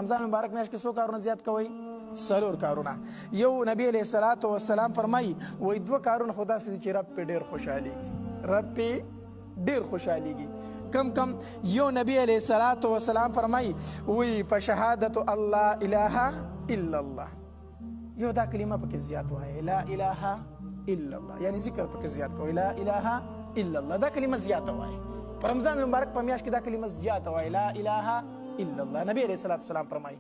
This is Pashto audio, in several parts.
رمضان مبارک میاشت کې څو کارونه زیات کوئ؟ څلور کارونه. یو نبی علیه الصلاة والسلام فرمایي وایي دوه کارونه خو داسې دي چې رب پې ډېر خوشحالېږي، رب پې ډېر خوشحالېږي. کم کم؟ یو نبی علیه الصلاة والسلام فرمایي وایي فشهادت الله اله الا الله، یو دا کلمه پکې زیات وایي، لا اله الا الله، یعنی ذکر پکې زیات کوئ، لا اله الا الله، دا کلمه زیاته وایي. په رمضان مبارک په میاشت کې دا کلمه زیاته وایي، لا اله الا الله. نبی علیہ الصلوۃ والسلام فرمایي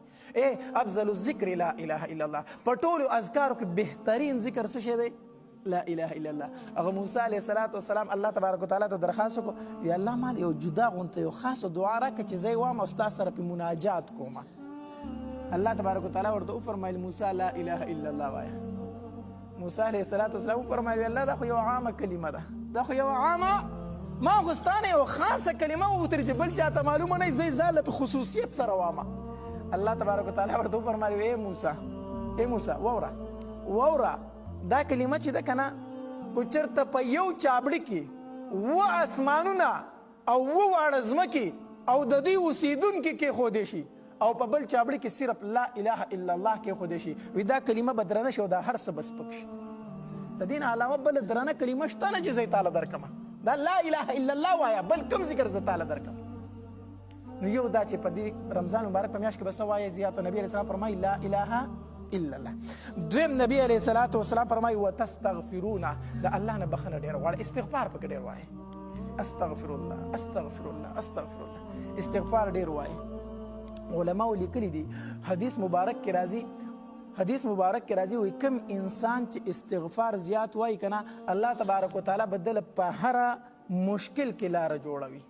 افضل الذکر لا اله الا الله، په ټولو اذکارو کې بهترین ذکر څه شی دی؟ لا اله الا الله. هغه موسی علیه الصلوۃ والسلام الله تبارک وتعالی ته درخواست وکړو، یا الله مال یو جدا غونته یو خاصه دعا راکړه چې زه یې وایم او ستا سره پې مناجات کوم. الله تبارک وتعالی ورته وفرمایل موسی لا اله الا الله وایه. موسی علیه الصلوۃ والسلام وفرمایل الله دا خو یو عامه کلمه ده، دا خو یو عامه، ما خو ستانه یو خاصه کلمه وغوښتل چې بل چاته معلومه نه وي، زه یې ځان په خصوصیت سره وامه. الله تبارک وتعالی ورته وفرمایل ای موسی واوره دا کلمه چې ده که نه که چېرته په یو چابړي کې اووه اسمانونه او اووه واړه ځمکې او د دوی اوسېدونکي کېښودی شي او په بل چابړي کې صرف لا اله الا الله کېښودی شي، وي دا کلمه به درنه شي او دا هر څه به سپک شي. د دې نه علاوه بله درنه کلمه شته نه چې زه یې تاله درکړم، دا لا اله الا الله وایه، بل کوم ذکر زه تاله درکړم. نو یو دا چې په دې رمضان مبارک په میاشت کې به څه وایه زیاتو؟ نبي علیه السلام فرمایي لا اله الا الله. دویم نبی علیه الصلاة والسلام فرمایي وتستغفرونه، د الله نه بخښنه ډېره غواړه، استغفار پکې ډېر وایه، استغفر الله استغفر الله استغفر الله، استغفار ډېر وایه. علماو لیکلي دي حدیث مبارک کې راځي وایي کم انسان چې استغفار زیات وایي که نه الله تبارک وتعالی به دله په هره مشکل کې لاره جوړوي،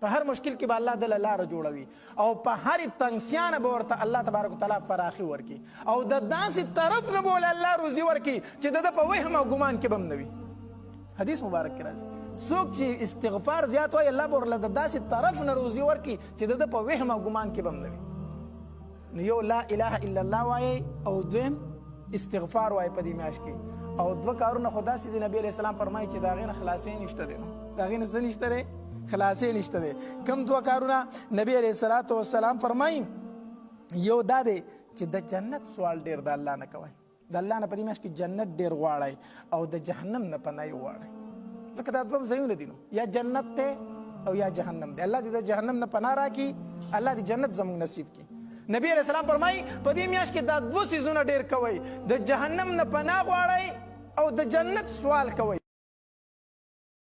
په هر مشکل کې به الله دله لاره جوړوي او په هرې تنګسیانه به ورته الله تبارک وتعالی فراخي ورکړي او د داسې طرف نه به ولې الله روزي ورکړي چې د ده په وهم او ګمان کې به هم نه وي. حدیث مبارک کې راځي څوک چې استغفار زیات وایي الله به ورله د داسې طرف نه روزي ورکړي چې د ده په وهم او ګمان کې به هم نه وي. نو یو لا اله الا الله وایي او دویم استغفار وایي په دې میاشت کې، او دوه کارونه خو داسې دي نبي علیه السلام فرمایي چې د هغې نه خلاصې نشته دی، نو د هغې نه څه نشته دی؟ خلاصې نشته دی. کوم دوه کارونه؟ نبی علیه الصلاة والسلام فرمایي یو دا دی چې د جنت سوال ډېر د الله نه کوئ، د الله نه په دې میاشت کې جنت ډېر غواړئ او د جهنم نه پناه وغواړئ، ځکه دا دوه ځایونه دي، نو یا جنت دی او یا جهنم دی. الله دې د جهنم نه پناه راکړي، الله دې جنت زموږ نصیب کړي. نبی علیہ السلام فرمایي په دې میاشت کې دا دوه څیزونه ډېر کوئ، د جهنم نه پناه غواړئ او د جنت سوال کوئ.